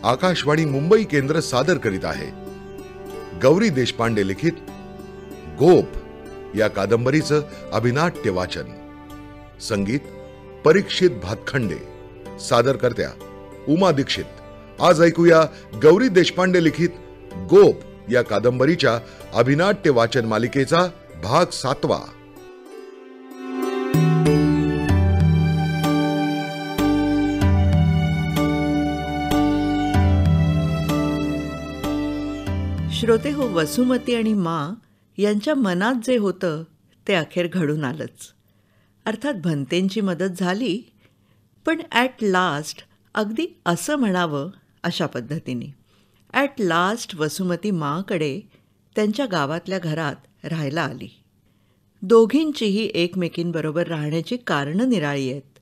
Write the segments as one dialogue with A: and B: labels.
A: आकाशवाणी मुंबई केंद्र सादर करीत आहे। गौरी देशपांडे लिखित गोप या कादंबरीचं अभिनाट्य वाचन, संगीत परीक्षित भातखंडे, सादरकर्त्या उमा दीक्षित। आज ऐकूया गौरी देशपांडे लिखित गोप या कादंबरीच्या अभिनाट्य वाचन मालिकेचा भाग 7वा।
B: श्रोते हो, वसुमती आणि माँ यांच्या मनात जे होतं ते अखेर घडून आलंच। अर्थात भंतेंची मदत झाली, पण ॲट लास्ट अगदी असं म्हणावं अशा पद्धतीने ॲट लास्ट वसुमती माँकडे त्यांच्या गावातल्या घरात राहायला आली। दोघींचीही एकमेकींबरोबर राहण्याची कारणं निराळी आहेत।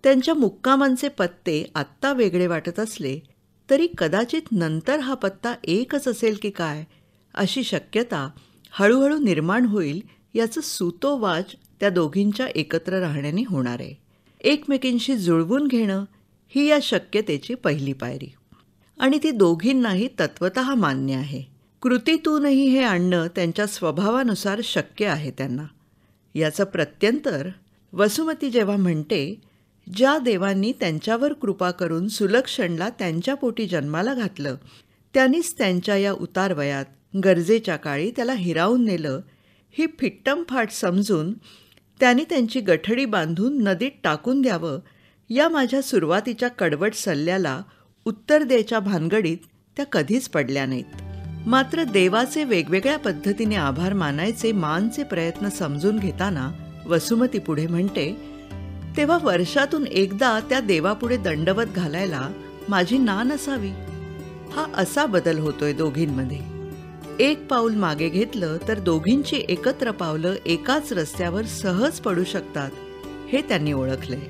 B: त्यांच्या मुक्कामांचे पत्ते आत्ता वेगळे वाटत असले तरी कदाचित नंतर हा पत्ता एकच असेल की काय अशी शक्यता हळूहळू निर्माण होईल याचं सूतोवाच त्या दोघींच्या एकत्र राहण्याने होणार आहे। एकमेकींशी जुळवून घेणं ही या शक्यतेची पहिली पायरी, आणि ती दोघींनाही तत्वतः मान्य आहे। कृतीतूनही हे आणणं त्यांच्या स्वभावानुसार शक्य आहे त्यांना। याचं प्रत्यंतर वसुमती जेव्हा म्हणते, ज्या देवांनी त्यांच्यावर कृपा करून सुलक्षणला त्यांच्या पोटी जन्माला घातलं त्यांनीच त्यांच्या या उतार वयात गरजेच्या काळी त्याला हिरावून नेलं, ही फिट्टमफाट समजून त्यांनी त्यांची गठडी बांधून नदीत टाकून द्यावं या माझ्या सुरुवातीच्या कडवट सल्ल्याला उत्तर द्यायच्या भानगडीत त्या कधीच पडल्या नाहीत। मात्र देवाचे वेगवेगळ्या पद्धतीने आभार मानायचे मानचे प्रयत्न समजून घेताना वसुमती पुढे म्हणते, तेव्हा वर्षातून एकदा त्या देवापुढे दंडवत घालायला माझी ना नसावी। हा असा बदल होतोय दोघींमध्ये। एक पाऊल मागे घेतलं तर दोघींची एकत्र पावलं एकाच रस्त्यावर सहज पडू शकतात हे त्यांनी ओळखलंय।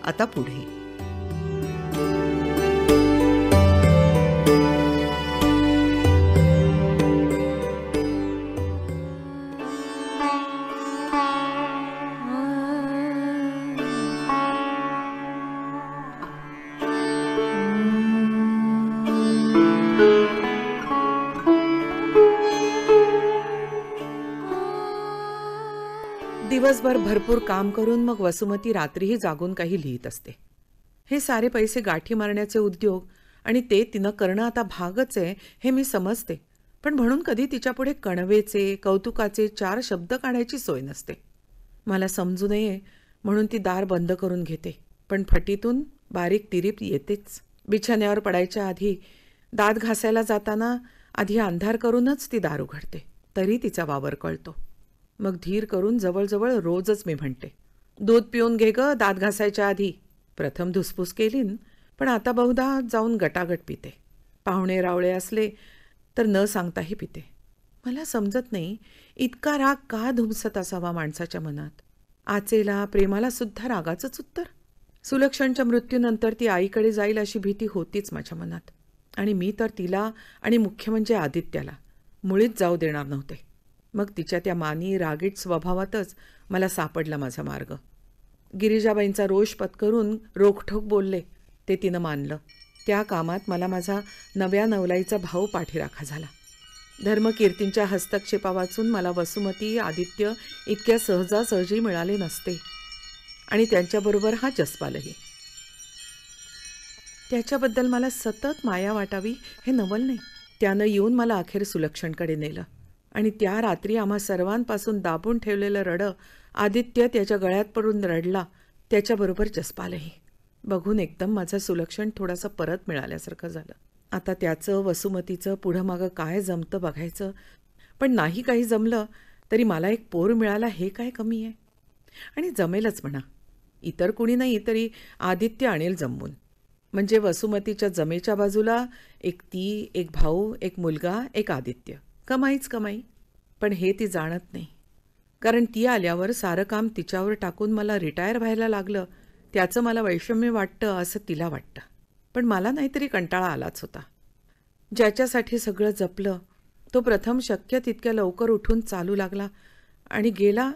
B: आता पुढे
C: दिवसभर भरपूर काम करून मग वसुमती रात्रीही जागून काही लिहित असते। हे सारे पैसे गाठी मारण्याचे उद्योग आणि ते तिनं करणं आता भागच आहे हे मी समजते, पण म्हणून कधी तिच्यापुढे कणवेचे कौतुकाचे 4 शब्द काढायची सोय नसते। मला समजू नये म्हणून ती दार बंद करून घेते, पण फटीतून बारीक तिरीप येतेच। बिछाण्यावर पडायच्या आधी दात घासायला जाताना आधी अंधार करूनच ती दार उघडते, तरी तिचा वावर कळतो। मग धीर करून जवळजवळ रोजच मी म्हणते, दूध पिऊन घे ग दात घासायच्या आधी। प्रथम धुसफूस केलीन, पण आता बहुधा जाऊन गटागट पिते। पाहुणे रावळे असले तर न सांगताही पिते। मला समजत नाही इतका राग का धुमसत असावा माणसाच्या मनात। आचेला प्रेमाला सुद्धा रागाचंच उत्तर। सुलक्षणच्या मृत्यूनंतर ती आईकडे जाईल अशी भीती होतीच माझ्या मनात, आणि मी तर तिला आणि मुख्य म्हणजे आदित्याला मुळीच जाऊ देणार नव्हते। मग तिच्या त्या मानी रागीट स्वभावातच मला सापडला माझा मार्ग। गिरिजाबाईंचा रोष पत्करून रोखठोक बोलले ते तिनं मानलं। त्या कामात मला माझा नव्या नवलाईचा भाऊ पाठीराखा झाला। धर्मकीर्तींच्या हस्तक्षेपा वाचून मला वसुमती आदित्य इतक्या सहजासहजी मिळाले नसते, आणि त्यांच्याबरोबर हा जसपालही। त्याच्याबद्दल मला सतत माया वाटावी हे नवल नाही। त्यानं येऊन मला अखेर सुलक्षणकडे नेलं, आणि त्या रात्री आम्हा सर्वांपासून दाबून ठेवलेलं रडं आदित्य त्याच्या गळ्यात पडून रडला, त्याच्याबरोबर जसपालही। बघून एकदम माझा सुलक्षण थोडासा परत मिळाल्यासारखं झालं। आता त्याचं वसुमतीचं पुढं मागं काय जमतं बघायचं, पण नाही काही जमलं तरी मला एक पोर मिळाला हे काय कमी आहे। आणि जमेलच म्हणा, इतर कुणी नाही तरी आदित्य आणेल जमवून। म्हणजे वसुमतीच्या जमेच्या बाजूला एक ती, एक भाऊ, एक मुलगा, एक आदित्य, कमाईच कमाई। पण हे ती जाणत नाही, कारण ती आल्यावर सारं काम तिच्यावर टाकून मला रिटायर व्हायला लागलं त्याचं मला वैषम्य वाटतं असं तिला वाटतं। पण मला नाहीतरी कंटाळा आलाच होता। ज्याच्यासाठी सगळं जपलं तो प्रथम शक्य तितक्या लवकर उठून चालू लागला आणि गेला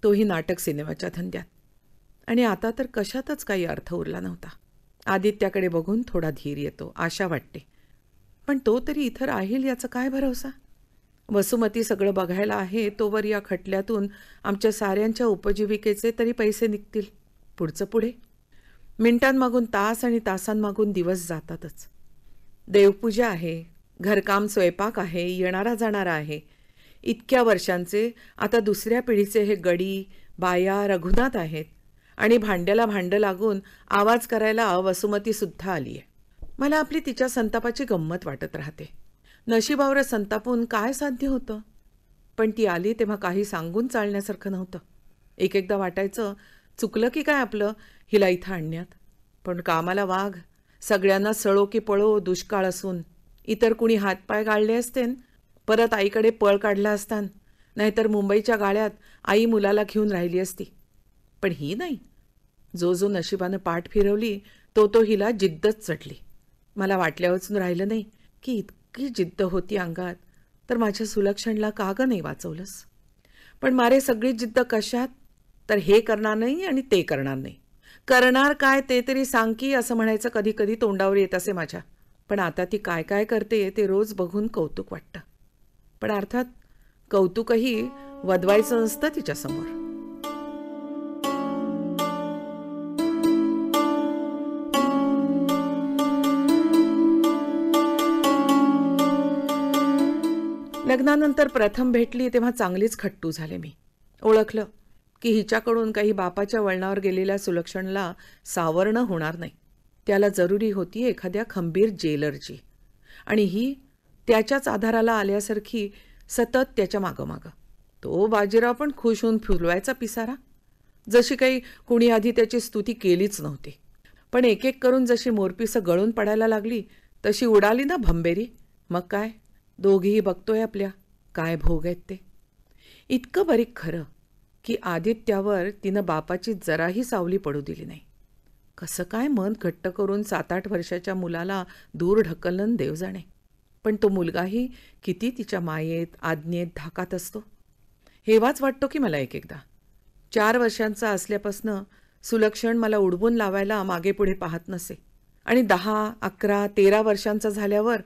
C: तोही नाटक सिनेमाच्या धंद्यात। आणि आता तर कशातच काही अर्थ उरला नव्हता। आदित्याकडे बघून थोडा धीर येतो, आशा वाटते. पण तो तरी इथं राहील याचा काय भरवसा? वसुमती सगळं बघायला आहे तोवर या खटल्यातून आमच्या साऱ्यांच्या उपजीविकेचे तरी पैसे निघतील. पुढचं पुढे. मिनिटांमागून तास आणि तासांमागून दिवस जातातच. देवपूजा आहे, घरकाम स्वयंपाक आहे, येणारा जाणारा आहे. इतक्या वर्षांचे आता दुसऱ्या पिढीचे हे गडी, बाया, रघुनाथ आहेत. आणि भांड्याला भांडं लागून आवाज करायला वसुमतीसुद्धा आली आहे. मला आपली तिच्या संतापाची गंमत वाटत राहते. नशिबावर संतापून काय साध्य होतं? पण ती आली तेव्हा काही सांगून चालण्यासारखं नव्हतं. एकदा वाटायचं चुकलं की काय आपलं हिला इथं आणण्यात. पण कामाला वाघ, सगळ्यांना सळो की पळो दुष्काळ असून. इतर कुणी हातपाय गाळले असतेन, परत आईकडे पळ काढला असतान, नाहीतर मुंबईच्या गाड्यात आई मुलाला घेऊन राहिली असती. पण ही नाही. जो नशिबानं पाठ फिरवली तो हिला जिद्दच चढली. मला वाटल्यावरून राहिलं नाही की इतकी जिद्द होती अंगात, तर माझ्या सुलक्षणला का ग नाही वाचवलंस? पण मारे सगळी जिद्द कशात? तर हे करणार नाही आणि ते करणार नाही. करणार काय ते तरी सांग की, असं म्हणायचं कधी कधी तोंडावर येत असे माझ्या. पण आता ती काय काय करते ते रोज बघून कौतुक वाटतं. पण अर्थात कौतुकही वदवायचं नसतं तिच्यासमोर. लग्नानंतर प्रथम भेटली तेव्हा चांगलीच खट्टू झाले मी. ओळखलं की हिच्याकडून काही बापाच्या वळणावर गेलेल्या सुलक्षणला सावरणं होणार नाही. त्याला जरुरी होती एखाद्या खंबीर जेलरची. आणि ही त्याच्याच आधाराला आल्यासारखी सतत त्याच्या मागं. तो बाजीराव पण खुश होऊन फुलवायचा पिसारा. जशी काही कुणी आधी त्याची स्तुती केलीच नव्हती. पण एक एक करून जशी मोरपिसं गळून पडायला लागली तशी उडाली ना भंबेरी. मग काय, दोघीही बघतोय आपल्या काय भोग आहेत ते. इतकं बारीक खरं की आदित्यावर तिनं बापाची जराही सावली पडू दिली नाही. कसं काय मन घट्ट करून 7-8 वर्षाच्या मुलाला दूर ढकललं देव जाणे. पण तो मुलगाही किती तिच्या मायेत आज्ञेत धाकात असतो. हेवाच वाटतो की मला एकदा. 4 वर्षांचा असल्यापासनं सुलक्षण मला उडवून लावायला मागे पुढे पाहत नसे. आणि 10, 11, 13 वर्षांचा झाल्यावर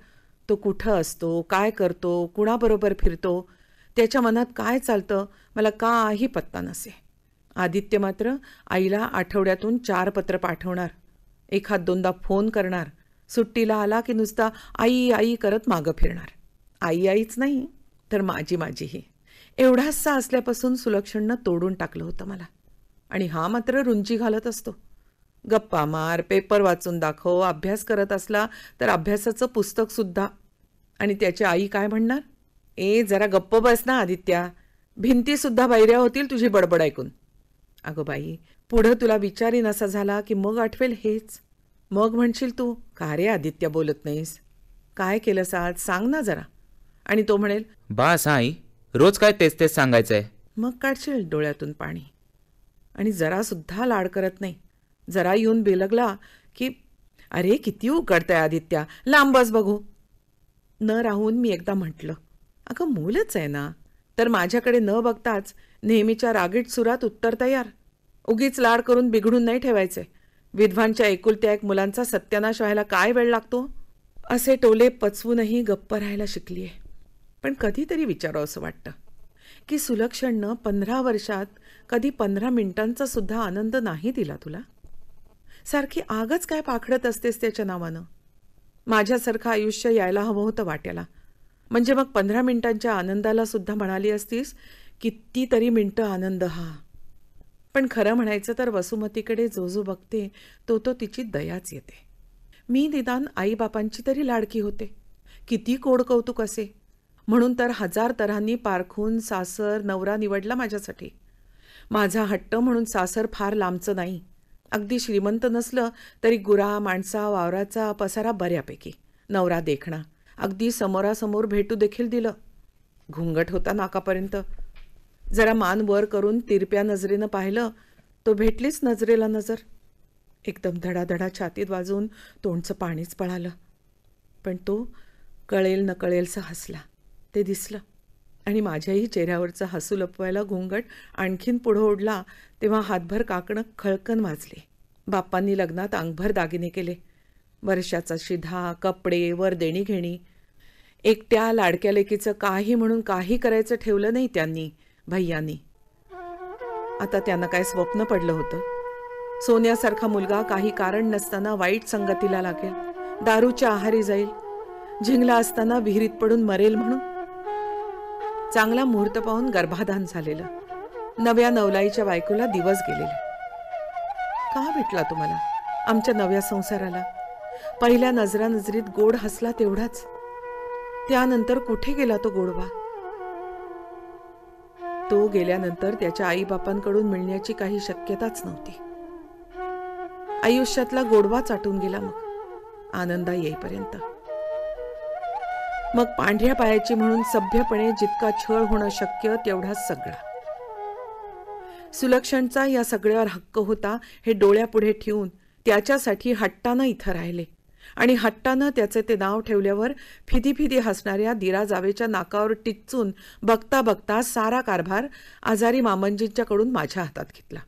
C: तो कुठं असतो, काय करतो, कुणाबरोबर फिरतो, त्याच्या मनात काय चालतं मला काही पत्ता नसे. आदित्य मात्र आईला आठवड्यातून 4 पत्र पाठवणार, 1-2दा फोन करणार, सुट्टीला आला की नुसता आई आई करत मागं फिरणार. आईच नाही तर माझीही. एवढासा असल्यापासून सुलक्षणनं तोडून टाकलं होतं मला. आणि हा मात्र रुंची घालत असतो. गप्पा मार, पेपर वाचून दाखव, अभ्यास करत असला तर अभ्यासाचं पुस्तकसुद्धा. आणि त्याची आई काय म्हणणार? जरा गप्प बस ना आदित्या, भिंतीसुद्धा बैऱ्या होतील तुझी बडबड ऐकून. अगं बाई, पुढं तुला विचारी नसा झाला की मग आठवेल हेच. मग म्हणशील तू का रे आदित्य बोलत नाहीस, काय केलंस आज सांग ना जरा. आणि तो म्हणेल
D: बास आई, रोज काय तेच सांगायचंय.
C: मग काढशील डोळ्यातून पाणी. आणि जरासुद्धा लाड करत नाही. जरा येऊन बेलगला की अरे किती उकडतंय आदित्या, लांब बस बघू. न राहून मी एकदा म्हटलं, अगं मूलच आहे ना. तर माझ्याकडे न बघताच नेहमीच्या रागीट सुरात उत्तर तयार. उगीच लाड करून बिघडून नाही ठेवायचे. विद्वांच्या एकुलत्या एक मुलांचा सत्यानाश व्हायला काय वेळ लागतो. असे टोले पचवूनही गप्प राहायला शिकलीये. पण कधीतरी विचारावं असं वाटतं की सुलक्षणनं 15 वर्षात कधी 15 मिनिटांचा सुद्धा आनंद नाही दिला तुला. सारखी आगच काय पाखडत असतेस त्याच्या नावानं. माझ्यासारखं आयुष्य यायला हवं होतं वाट्याला. म्हणजे मग 15 मिनिटांच्या आनंदाला सुद्धा म्हणाली असतीस कितीतरी मिनिटं आनंद हा. पण खरं म्हणायचं तर वसुमतीकडे जो बघते तो तिची दयाच येते. मी निदान आईबापांची तरी लाडकी होते. किती कोड कौतुक असे. म्हणून तर 1000 तऱ्हांनी पारखून सासर नवरा निवडला माझ्यासाठी. माझा हट्ट म्हणून सासर फार लांबचं नाही. अगदी श्रीमंत नसलं तरी गुरा माणसा वावराचा पसारा बऱ्यापैकी. नवरा देखणा, अगदी समोरासमोर भेटू देखील दिलं. घुंगट होता नाकापर्यंत. जरा मान वर करून तिरप्या नजरेनं पाहिलं तो भेटलीच नजरेला नजर. एकदम धडाधडा छातीत वाजवून तोंडचं पाणीच पळालं. पण तो कळेल न कळेलसा हसला, ते दिसलं. आणि माझ्याही चेहऱ्यावरचं हसू लपवायला घुंगट आणखीन पुढं ओढला तेव्हा हातभर काकणं खळकन वाजले. बाप्पांनी लग्नात अंगभर दागिने केले. वर्षाचा शिधा, कपडे, वर देणी घेणी. एकट्या लाडक्या लेकीचं काही म्हणून काही करायचं ठेवलं नाही त्यांनी, भैयांनी. आता त्यांना काय स्वप्न पडलं होतं? सोन्यासारखा मुलगा काही कारण नसताना वाईट संगतीला लागेल, दारूच्या आहारी जाईल, झिंगला असताना विहिरीत पडून मरेल म्हणून. चांगला मुहूर्त पाहून गर्भाधान झालेलं. नव्या नवलाईच्या बायकोला दिवस गेलेले. का भेटला तुम्हाला आमच्या नव्या संसाराला? पहिल्या नजरानजरीत गोड हसला तेवढाच. त्यानंतर कुठे गेला तो गोडवा? तो गेल्यानंतर त्याच्या आईबापांकडून मिळण्याची काही शक्यताच नव्हती. आयुष्यातला गोडवा चाटून गेला मग, आनंदा येईपर्यंत. मग पांढऱ्या पायाची म्हणून सभ्यपणे जितका छळ होणं शक्य तेवढाच सगळा. सुलक्षणचा या सगळ्यावर हक्क होता हे डोळ्यापुढे ठेवून त्याच्यासाठी हट्टानं इथं राहिले. आणि हट्टानं त्याचे ते नाव ठेवल्यावर फिदी फिदी हसणाऱ्या दिरा जावेच्या नाकावर टिच्चून बघता बघता सारा कारभार आजारी मामंजींच्याकडून माझ्या हातात घेतला.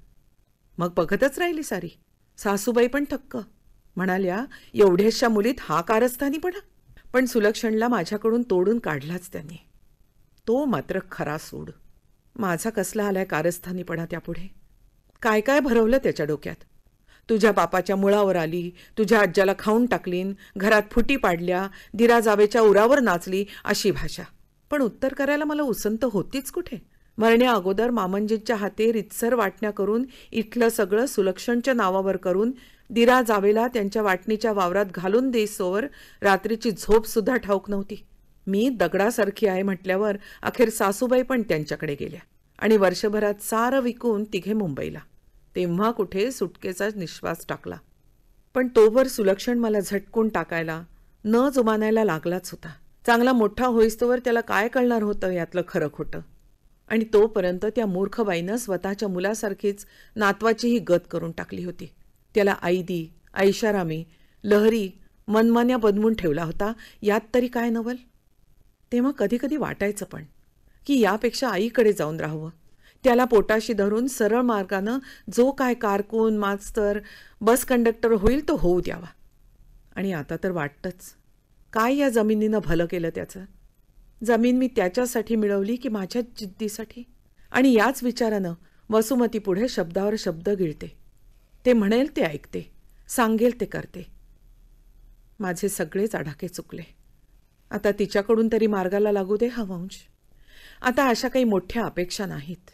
C: मग बघतच राहिली सारी. सासूबाई पण थक्क. म्हणाल्या, एवढ्याशा मुलीत हा कारस्थानीपणा? पण सुलक्षणला माझ्याकडून तोडून काढलाच त्यांनी. तो मात्र खरा सूड. माझा कसला आलाय कारस्थानीपणा त्यापुढे? काय काय भरवलं त्याच्या डोक्यात. तुझ्या बापाच्या मुळावर आली, तुझ्या आज्याला खाऊन टाकलीन, घरात फुटी पाडल्या, दिरा जावेच्या उरावर नाचली, अशी भाषा. पण उत्तर करायला मला उसंत होतीच कुठे? मरण्या अगोदर मामंजींच्या हाते रितसर वाटण्या करून इथलं सगळं सुलक्षणच्या नावावर करून दिरा जावेला त्यांच्या वाटणीच्या वावरात घालून देईसोवर रात्रीची झोप सुद्धा ठाऊक नव्हती. मी दगडासारखी आहे म्हटल्यावर अखेर सासूबाई पण त्यांच्याकडे गेल्या आणि वर्षभरात सारं विकून तिघे मुंबईला. तेव्हा कुठे सुटकेचा निश्वास टाकला. पण तोवर सुलक्षण मला झटकून टाकायला न जुमानायला लागलाच होता. चांगला मोठा होईस्तोवर त्याला काय कळणार होतं यातलं खरं खोटं. आणि तोपर्यंत त्या मूर्खबाईनं स्वतःच्या मुलासारखीच नातवाचीही गत करून टाकली होती. त्याला आईदी, ऐशारामी, लहरी, मनमान्या बनवून ठेवला होता. यात तरी काय नवल? तेव्हा कधी कधी वाटायचं पण की यापेक्षा आईकडे जाऊन राहावं. त्याला पोटाशी धरून सरळ मार्गानं जो काय कारकून, मास्तर, बस कंडक्टर होईल तो होऊ द्यावा. आणि आता तर वाटतंच, काय या जमिनीनं भलं केलं त्याचं? जमीन मी त्याच्यासाठी मिळवली की माझ्याच जिद्दीसाठी? आणि याच विचारानं वसुमती पुढे शब्दावर शब्द गिळते. ते म्हणेल ते ऐकते, सांगेल ते करते. माझे सगळेच आडाखे चुकले. आता तिच्याकडून तरी मार्गाला लागू दे हा वंश. आता अशा काही मोठ्या अपेक्षा नाहीत.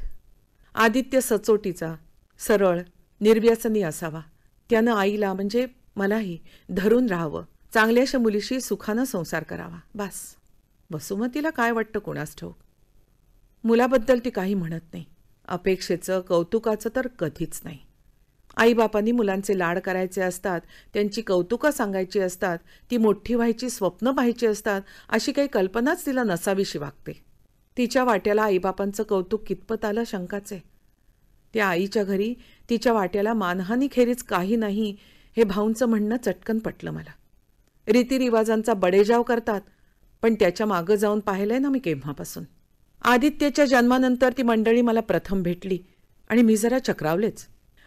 C: आदित्य सचोटीचा, सरळ, निर्व्यसनी असावा. त्यानं आईला म्हणजे मलाही धरून राहावं. चांगल्याशा मुलीशी सुखानं संसार करावा, बास. वसुमतीला काय वाटतं कोणास ठाऊक. मुलाबद्दल ती काही म्हणत नाही. अपेक्षेचं, कौतुकाचं तर कधीच नाही. आईबापांनी मुलांचे लाड करायचे असतात, त्यांची कौतुकं सांगायची असतात, ती मोठी व्हायची स्वप्न पाहायची असतात, अशी काही कल्पनाच तिला नसावीशी वागते. तिच्या वाट्याला आईबापांचं कौतुक कितपत आलं शंकाच आहे. त्या आईच्या घरी तिच्या वाट्याला मानहानीखेरीज काही नाही हे भाऊंचं म्हणणं चटकन पटलं मला. रीतिरिवाजांचा बडेजाव करतात, पण त्याच्या मागं जाऊन पाहिलंय ना मी केव्हापासून. आदित्यच्या जन्मानंतर ती मंडळी मला प्रथम भेटली आणि मी जरा चक्रावलेच.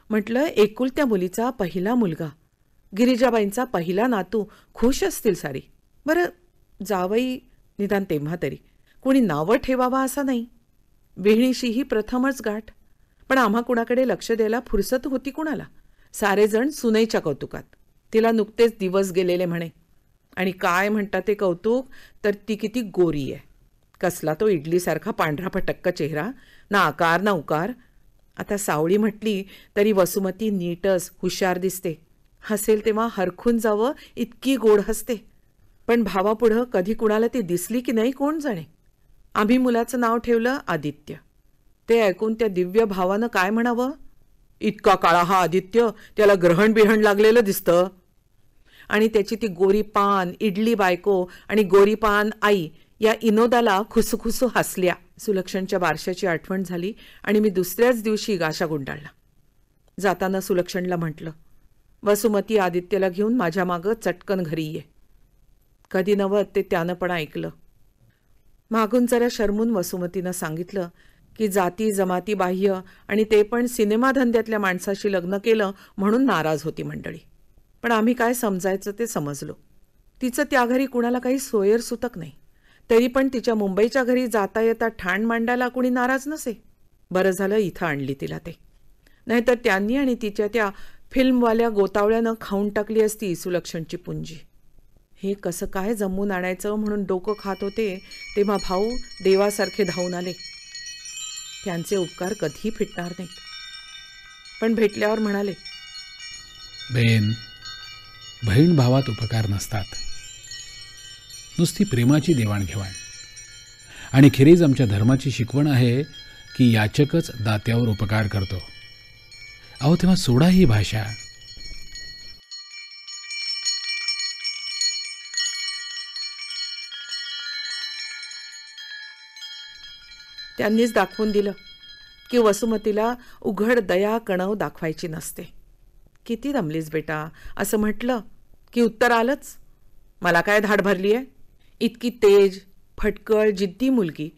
C: म्हटलं, एकुलत्या मुलीचा पहिला मुलगा, गिरिजाबाईंचा पहिला नातू, खुश असतील सारी. बरं, जावई निदान तेव्हा तरी कोणी नावं ठेवावा असा नाही. विहिणीशीही प्रथमच गाठ. पण आम्हा कुणाकडे लक्ष द्यायला फुरसत होती कुणाला? सारेजण सुनेच्या कौतुकात. तिला नुकतेच दिवस गेलेले म्हणे. आणि काय म्हणतात ते कौतुक, तर ती किती गोरी आहे. कसला तो इडलीसारखा पांढरा पटक्क चेहरा, ना आकार ना उकार. आता सावळी म्हटली तरी वसुमती नीटच हुशार दिसते. हसेल तेव्हा हरखून जावं इतकी गोड हसते. पण भावापुढं कधी कुणाला ती दिसली की नाही कोण जाणे. आम्ही मुलाचं नाव ठेवलं आदित्य. ते ऐकून त्या दिव्य भावानं काय म्हणावं, इतका काळा हा आदित्य, त्याला ग्रहण बिहण लागलेलं दिसतं. आणि त्याची ती गोरीपान इडली बायको आणि गोरीपान आई या इनोदाला खुसूखुसू हसल्या. सुलक्षणच्या बारशाची आठवण झाली आणि मी दुसऱ्याच दिवशी गाशा गुंडाळला. जाताना सुलक्षणला म्हटलं, वसुमती आदित्यला घेऊन माझ्या मागं चटकन घरी ये. कधी नवत ते त्यानं पण ऐकलं. मागून जरा शरमून वसुमतीनं सांगितलं की जाती जमाती बाह्य आणि ते पण सिनेमा धंद्यातल्या माणसाशी लग्न केलं म्हणून नाराज होती मंडळी. पण आम्ही काय समजायचं ते समजलो. तिचं त्या घरी कुणाला काही सोयर सुतक नाही. तरी पण तिच्या मुंबईच्या घरी जाता येता ठाण मांडायला कुणी नाराज नसे. बरं झालं इथं आणली तिला ते. नाहीतर त्यांनी आणि तिच्या त्या फिल्मवाल्या गोतावळ्यानं खाऊन टाकली असती सुलक्षणची पुंजी. हे कसं काय जमवून आणायचं म्हणून डोकं खात होते तेव्हा भाऊ देवासारखे धावून आले. त्यांचे उपकार कधी फिटणार नाहीत. पण भेटल्यावर म्हणाले,
E: बेन, बहीण भावात उपकार नसतात, नुसती प्रेमाची देवाणघेवाण. आणि खेरीज आमच्या धर्माची शिकवण आहे की याचकच दात्यावर उपकार करतो. अहो तेव्हा सोडा ही भाषा.
C: त्यांनीच दाखवून दिलं की वसुमतीला उघड दया कणव दाखवायची नसते. किती रमलीस बेटा असं म्हटलं की उत्तर आलंच. मला काय धाड भरली आहे. इतकी तेज फटकळ जिद्दी मुलगी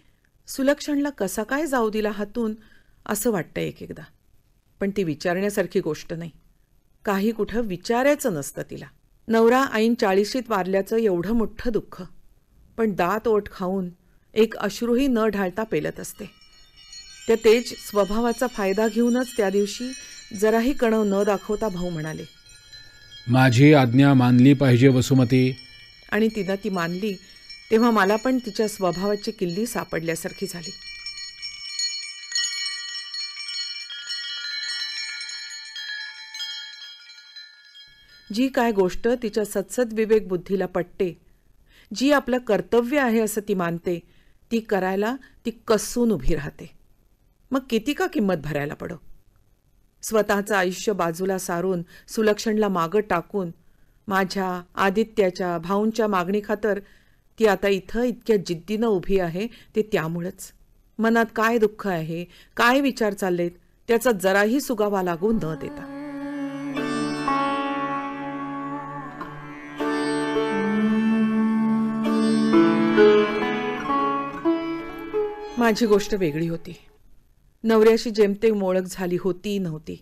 C: सुलक्षणला कसा काय जाऊ दिला हातून असं वाटतं एक एकदा. पण ती विचारण्यासारखी गोष्ट नाही. काही कुठं विचारायचं नसतं तिला. नवरा ऐन 40शीत वारल्याचं एवढं मोठं दुःख, पण दात ओठ खाऊन एक अश्रूही न ढाळता पेलत असते. त्या तेज स्वभावाचा फायदा घेऊनच त्या दिवशी जराही कणव न दाखवता भाऊ म्हणाले,
E: माझी आज्ञा मानली पाहिजे वसुमती.
C: आणि तिनं ती मानली तेव्हा मला पण तिच्या स्वभावाची किल्ली सापडल्यासारखी झाली. जी काय गोष्ट तिच्या सत्सद विवेक बुद्धीला पटते, जी आपलं कर्तव्य आहे असं ती मानते, ती करायला ती कसून उभी राहते. मग किती का किंमत भरायला पडो. स्वतःचं आयुष्य बाजूला सारून सुलक्षणला मागं टाकून माझ्या आदित्याच्या भाऊंच्या मागणीखातर ती आता इथं इतक्या जिद्दीनं उभी आहे ते त्यामुळंच. मनात काय दुःख आहे, काय विचार चाललेत त्याचा जराही सुगावा लागू न देता. माझी गोष्ट वेगळी होती. नवऱ्याशी जेमतेम ओळख झाली होती नव्हती.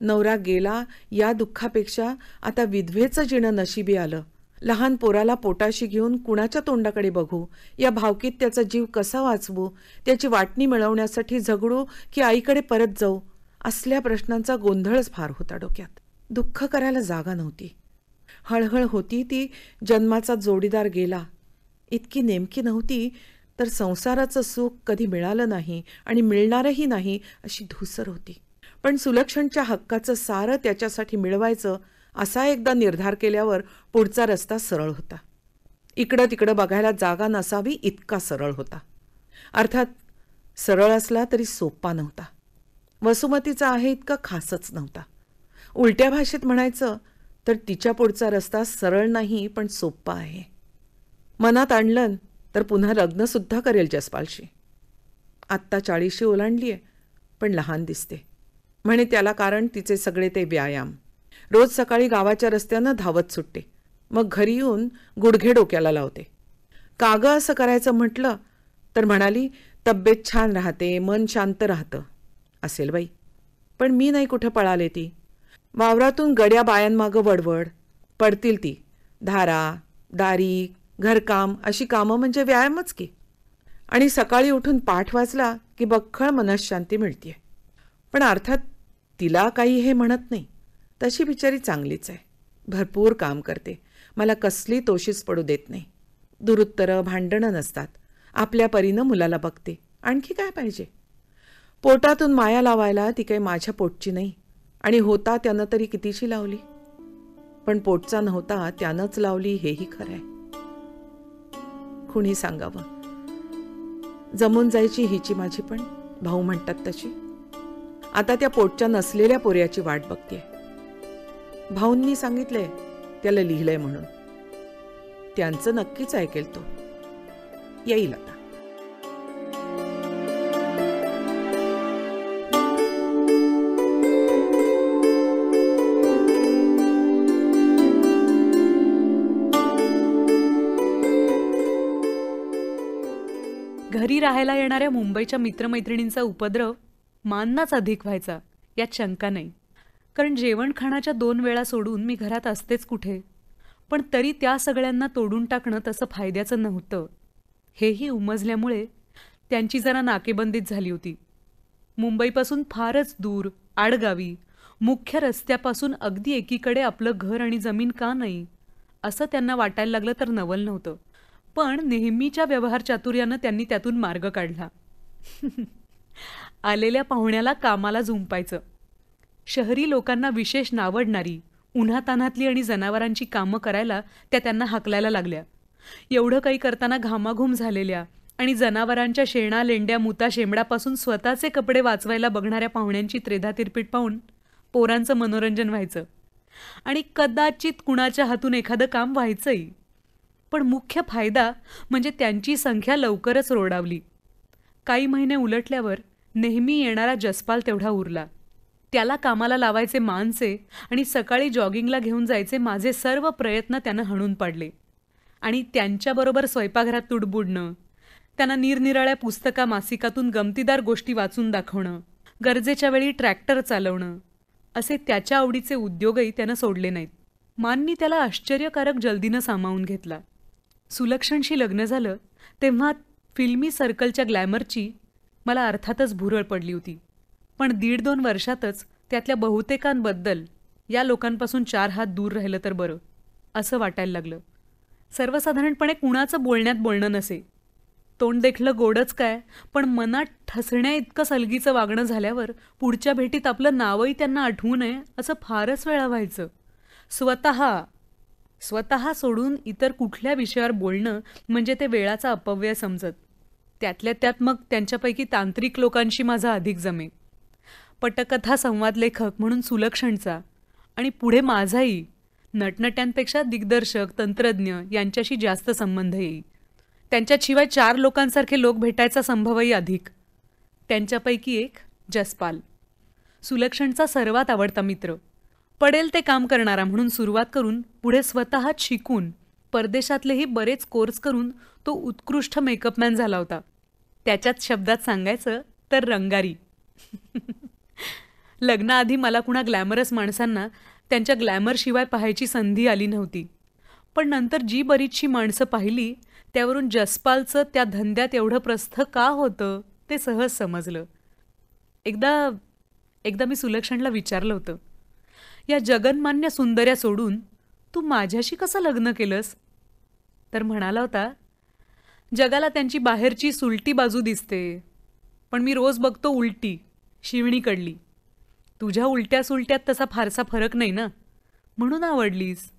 C: नवरा गेला या दुःखापेक्षा आता विधवेचं जिणं नशिबी आलं. लहान पोराला पोटाशी घेऊन कुणाच्या तोंडाकडे बघू, या भावकीत त्याचा जीव कसा वाचवू, त्याची वाटणी मिळवण्यासाठी झगडू की आईकडे परत जाऊ, असल्या प्रश्नांचा गोंधळच फार होता डोक्यात. दुःख करायला जागा नव्हती. हळहळ होती ती जन्माचा जोडीदार गेला इतकी नेमकी नव्हती, तर संसाराचं सुख कधी मिळालं नाही आणि मिळणारही नाही अशी धूसर होती. पण सुलक्षणच्या हक्काचं सारं त्याच्यासाठी मिळवायचं असा एकदा निर्धार केल्यावर पुढचा रस्ता सरळ होता. इकडं तिकडं बघायला जागा नसावी इतका सरळ होता. अर्थात सरळ असला तरी सोपा नव्हता. वसुमतीचा आहे इतका खासच नव्हता. उलट्या भाषेत म्हणायचं तर तिच्या पुढचा रस्ता सरळ नाही पण सोप्पा आहे. मनात आणलं तर पुन्हा लग्नसुद्धा करेल जसपालशी. आत्ता 40शी ओलांडली आहे पण लहान दिसते. म्हणे त्याला कारण तिचे सगळे ते व्यायाम. रोज सकाळी गावाच्या रस्त्यानं धावत सुटते, मग घरी येऊन गुडघे डोक्याला लावते. कागं असं करायचं म्हटलं तर म्हणाली तब्येत छान राहते, मन शांत राहतं. असेल बाई, पण मी नाही कुठं पळाले. ती वावरातून गड्या बायांमागं वडवड पडतील. ती धारा दारी घरकाम अशी कामं म्हणजे व्यायामच की. आणि सकाळी उठून पाठ वाचला की बख्खळ मनःशांती मिळते. पण अर्थात तिला काही हे म्हणत नाही. तशी बिचारी चांगलीच आहे. भरपूर काम करते. मला कसली तोशीच पडू देत नाही. दुरुत्तरं भांडणं नसतात. आपल्या परीनं मुलाला बघते. आणखी काय पाहिजे. पोटातून माया लावायला ती काही माझ्या पोटची नाही. आणि होता त्यानं तरी कितीशी लावली. पण पोटचा नव्हता त्यानंच लावली हेही खरं आहे. कुणी सांगावं. जमून जायची हिची माझी पण, भाऊ म्हणतात तशी. आता त्या पोटच्या नसलेल्या पोऱ्याची वाट बघतेय. भाऊंनी सांगितलंय त्याला लिहिलंय म्हणून. त्यांचं नक्कीच ऐकेल तो. येईल आता.
F: घरी राहायला येणाऱ्या मुंबईच्या मित्रमैत्रिणींचा उपद्रव माननाच अधिक व्हायचा, यात शंका नाही. कारण जेवण खाण्याच्या 2 वेळा सोडून मी घरात असतेच कुठे. पण तरी त्या सगळ्यांना तोडून टाकणं तसं फायद्याचं नव्हतं, हेही उमजल्यामुळे त्यांची जरा नाकेबंदीच झाली होती. मुंबईपासून फारच दूर, आडगावी, मुख्य रस्त्यापासून अगदी एकीकडे आपलं घर आणि जमीन का नाही, असं त्यांना वाटायला लागलं तर नवल नव्हतं. पण नेहमीच्या व्यवहार चातुर्यानं त्यांनी त्यातून मार्ग काढला. आलेल्या पाहुण्याला कामाला झुंपायचं. शहरी लोकांना विशेष नावडणारी, उन्हातान्हातली आणि जनावरांची कामं करायला त्या त्यांना हाकलायला लागल्या. एवढं काही करताना घामाघूम झालेल्या आणि जनावरांच्या शेणा, लेंड्या, मुता, शेंबडापासून स्वतःचे कपडे वाचवायला बघणाऱ्या पाहुण्यांची त्रेधा तिरपीट पाहून पोरांचं मनोरंजन व्हायचं आणि कदाचित कुणाच्या हातून एखादं काम व्हायचंही. पण मुख्य फायदा म्हणजे त्यांची संख्या लवकरच रोडावली. काही महिने उलटल्यावर नेहमी येणारा जसपाल तेवढा उरला. त्याला कामाला लावायचे मानसे आणि सकाळी जॉगिंगला घेऊन जायचे माझे सर्व प्रयत्न त्यानं हाणून पाडले. आणि त्यांच्याबरोबर स्वयंपाकघरात तुडबुडणं, त्यांना निरनिराळ्या पुस्तका मासिकातून गमतीदार गोष्टी वाचून दाखवणं, गरजेच्या वेळी ट्रॅक्टर चालवणं, असे त्याच्या आवडीचे उद्योगही त्यानं सोडले नाहीत. माननी त्याला आश्चर्यकारक जल्दीनं सामावून घेतला. सुलक्षणशी लग्न झालं तेव्हा फिल्मी सर्कलच्या ग्लॅमरची मला अर्थातच भुरळ पडली होती. पण 1.5-2 वर्षातच त्यातल्या बहुतेकांबद्दल या लोकांपासून 4 हात दूर राहिलं तर बरं, असं वाटायला लागलं. सर्वसाधारणपणे कुणाचं बोलण्यात बोलणं नसे. तोंड देखलं गोडच काय, पण मनात ठसण्या इतकं सलगीचं वागणं झाल्यावर पुढच्या भेटीत आपलं नावही त्यांना आठवू नये असं फारच वेळा व्हायचं. स्वतः सोडून इतर कुठल्या विषयावर बोलणं म्हणजे ते वेळाचा अपव्यय समजत. त्यातल्या त्यात मग त्यांच्यापैकी तांत्रिक लोकांशी माझा अधिक जमे. पटकथा संवाद लेखक म्हणून सुलक्षणचा आणि पुढे माझाही नटनट्यांपेक्षा दिग्दर्शक, तंत्रज्ञ यांच्याशी जास्त संबंध येई. त्यांच्याशिवाय 4 लोकांसारखे लोक भेटायचा संभवही अधिक. त्यांच्यापैकी एक जसपाल, सुलक्षणचा सर्वात आवडता मित्र. पडेल ते काम करणारा म्हणून सुरुवात करून पुढे स्वतःच शिकून परदेशातलेही बरेच कोर्स करून तो उत्कृष्ट मेकअपमॅन झाला होता. त्याच्याच शब्दात सांगायचं तर रंगारी. लग्नाआधी मला कुणा ग्लॅमरस माणसांना त्यांच्या ग्लॅमरशिवाय पाहायची संधी आली नव्हती. पण नंतर जी बरीचशी माणसं पाहिली त्यावरून जसपालचं त्या धंद्यात एवढं प्रस्थ का होतं ते सहज समजलं. एकदा मी सुलक्षणला विचारलं होतं, या जगन्मान्य सुंदर्या सोडून तू माझ्याशी कसं लग्न केलंस? तर म्हणाला होता, जगाला त्यांची बाहेरची सुलटी बाजू दिसते, पण मी रोज बघतो उलटी, शिवणीकडली. तुझ्या उलट्या सुलट्यात तसा फारसा फरक नाही ना, म्हणून आवडलीस.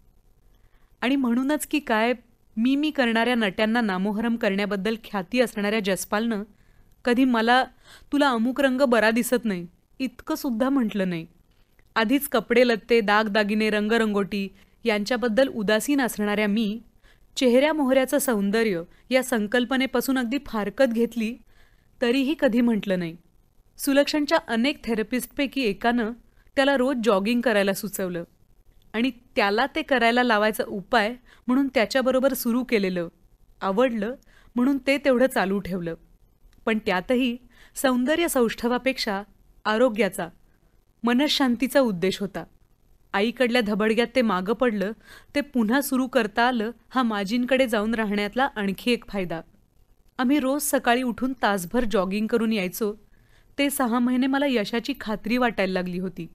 F: आणि म्हणूनच की काय, मी करणाऱ्या नट्यांना नामोहरम करण्याबद्दल ख्याती असणाऱ्या जसपालनं कधी मला तुला अमुक रंग बरा दिसत नाही इतकं सुद्धा म्हटलं नाही. आधीच कपडे लत्ते, दागदागिने, रंगरंगोटी यांच्याबद्दल उदासीन असणाऱ्या मी चेहऱ्या मोहऱ्याचं सौंदर्य या संकल्पनेपासून अगदी फारकत घेतली तरीही कधी म्हटलं नाही. सुलक्षणच्या अनेक थेरपिस्टपैकी एकानं त्याला रोज जॉगिंग करायला सुचवलं आणि त्याला ते करायला लावायचा उपाय म्हणून त्याच्याबरोबर सुरू केलेलं आवडलं म्हणून ते तेवढं चालू ठेवलं. पण त्यातही सौंदर्य सौष्ठवापेक्षा आरोग्याचा, मनःशांतीचा उद्देश होता. आईकडल्या धबडग्यात ते मागं पडलं ते पुन्हा सुरू करता आलं हा माजींकडे जाऊन राहण्यातला आणखी एक फायदा. आम्ही रोज सकाळी उठून तासभर जॉगिंग करून यायचो. ते 6 महिने मला यशाची खात्री वाटायला लागली होती.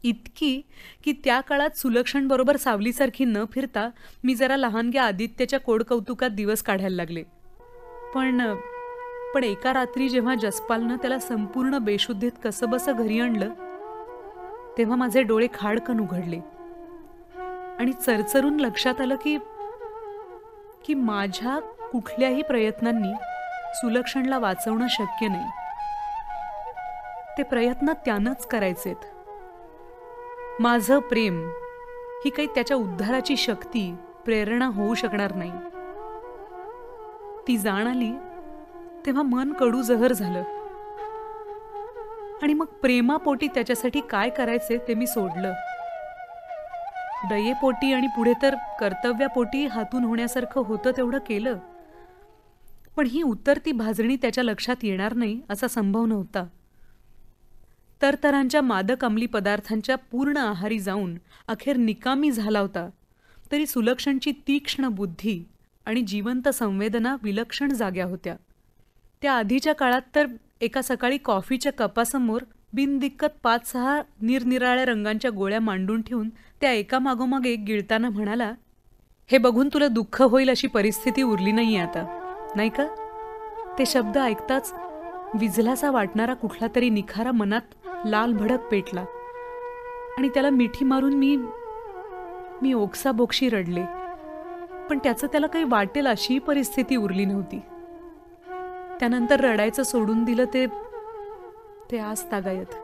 F: इतकी की त्या काळात सुलक्षणबरोबर सावलीसारखी न फिरता मी जरा लहानग्या आदित्यच्या कोडकौतुकात दिवस काढायला लागले. पण एका रात्री जेव्हा जसपालनं त्याला संपूर्ण बेशुद्धीत कसंबसं घरी आणलं तेव्हा माझे डोळे खाडकन उघडले आणि चरचरून लक्षात आलं की माझ्या कुठल्याही प्रयत्नांनी सुलक्षणला वाचवणं शक्य नाही. ते प्रयत्न त्यानंच करायचेत. माझं प्रेम ही काही त्याच्या उद्धाराची शक्ती, प्रेरणा होऊ शकणार नाही. ती जाण आली तेव्हा मन कडू जहर झालं आणि मग प्रेमापोटी त्याच्यासाठी काय करायचे ते मी सोडलं. दयेपोटी आणि पुढे तर कर्तव्यापोटी हातून होण्यासारखं होतं तेवढं केलं. पण ही उतरती भाजणी त्याच्या लक्षात येणार नाही असा संभव नव्हता. तरतरांच्या मादक अंमली पदार्थांच्या पूर्ण आहारी जाऊन अखेर निकामी झाला होता, तरी सुलक्षणची तीक्ष्ण बुद्धी आणि जिवंत संवेदना विलक्षण जाग्या होत्या. त्या आधीच्या काळात तर एका सकाळी कॉफीच्या कपासमोर बिनदिक्कत 5-6 निरनिराळ्या रंगांच्या गोळ्या मांडून ठेवून त्या एकामागोमाग एक गिळताना म्हणाला, हे बघून तुला दुःख होईल अशी परिस्थिती उरली नाहीये आता, नाही का? ते शब्द ऐकताच विझलासा वाटणारा कुठला तरी निखारा मनात लाल भडक पेटला आणि त्याला मिठी मारून मी ओक्साबोक्शी रडले. पण त्याचं त्याला काही वाटेल अशी परिस्थिती उरली नव्हती. त्यानंतर रडायचं सोडून दिलं ते आज तागायत.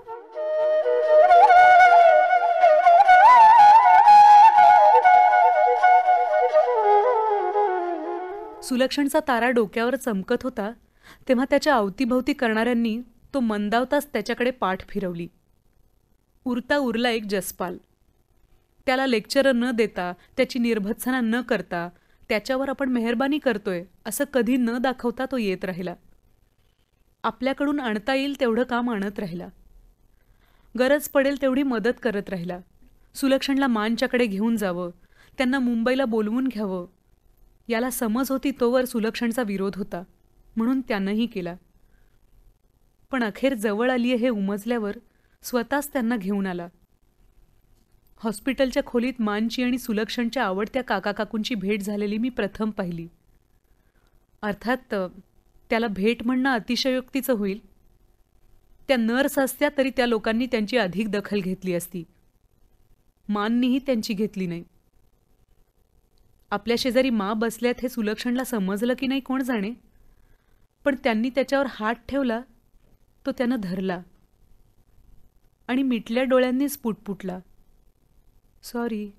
F: सुलक्षणचा तारा डोक्यावर चमकत होता तेव्हा त्याच्या अवतीभवती करणाऱ्यांनी तो मंदावताच त्याच्याकडे पाठ फिरवली. उरता उरला एक जसपाल. त्याला लेक्चर न देता, त्याची निर्भत्सना न करता, त्याच्यावर आपण मेहरबानी करतोय असं कधी न दाखवता तो येत राहिला. आपल्याकडून आणता येईल तेवढं काम आणत राहिला. गरज पडेल तेवढी मदत करत राहिला. सुलक्षणला मानच्याकडे घेऊन जावं, त्यांना मुंबईला बोलवून घ्यावं, याला समज होती तोवर सुलक्षणचा विरोध होता, म्हणून त्यानंही केला. पण अखेर जवळ आली हे उमजल्यावर स्वतःच त्यांना घेऊन आला. हॉस्पिटलच्या खोलीत मानची आणि सुलक्षणच्या आवडत्या काकाकाकूंची भेट झालेली मी प्रथम पाहिली. अर्थात त्याला भेट म्हणणं अतिशयोक्तीचं होईल. त्या नर्स असत्या तरी त्या लोकांनी त्यांची अधिक दखल घेतली असती. माननीही त्यांची घेतली नाही. आपल्या शेजारी मा बसल्यात हे सुलक्षणला समजलं की नाही कोण जाणे, पण त्यांनी त्याच्यावर हात ठेवला तो त्यानं धरला आणि मिटल्या डोळ्यांनीच पुटपुटला, सॉरी.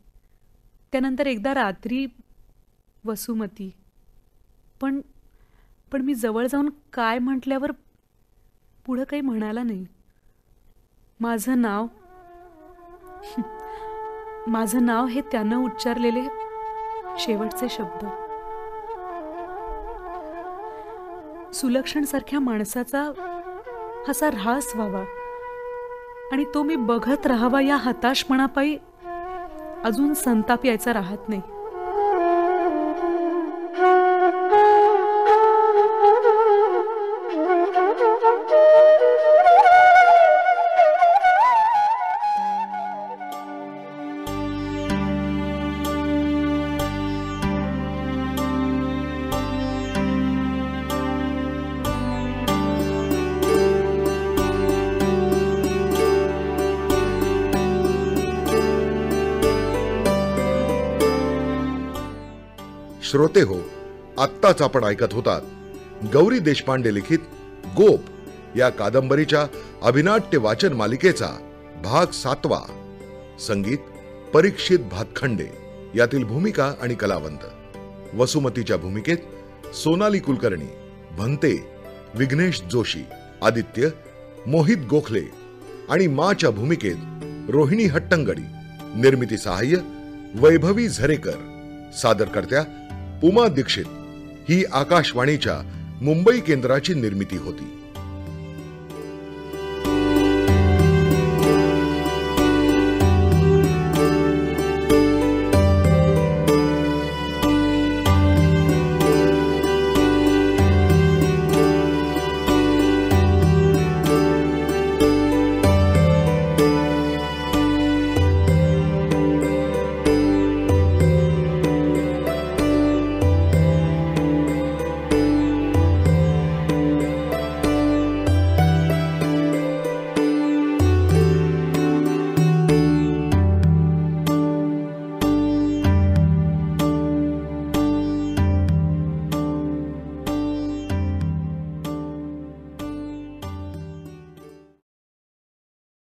F: त्यानंतर एकदा रात्री वसुमती. पण मी जवळ जाऊन काय म्हटल्यावर पुढं काही म्हणाला नाही. माझं नाव हे त्यानं उच्चारलेले शेवटचे शब्द. सुलक्षणसारख्या माणसाचा असा ऱ्हास व्हावा आणि तो मी बघत राहावा या हताशपणापायी अजून संताप यायचा राहत नाही.
A: श्रोते हो, आत्ताच आपण ऐकत होतात गौरी देशपांडे लिखित गोप या कादंबरीच्या अभिनाट्य वाचन मालिकेचा भाग 7वा. संगीत परीक्षित भातखंडे. यातील भूमिका आणि कलावंत: वसुमतीच्या भूमिकेत सोनाली कुलकर्णी, भन्ते विघ्नेश जोशी, आदित्य मोहित गोखले आणि माच्या भूमिकेत रोहिणी हट्टंगडी. निर्मिती सहाय्य वैभवी झरेकर. सादरकर्त्या उमा दीक्षित. ही आकाशवाणीच्या मुंबई केंद्राची निर्मिती होती.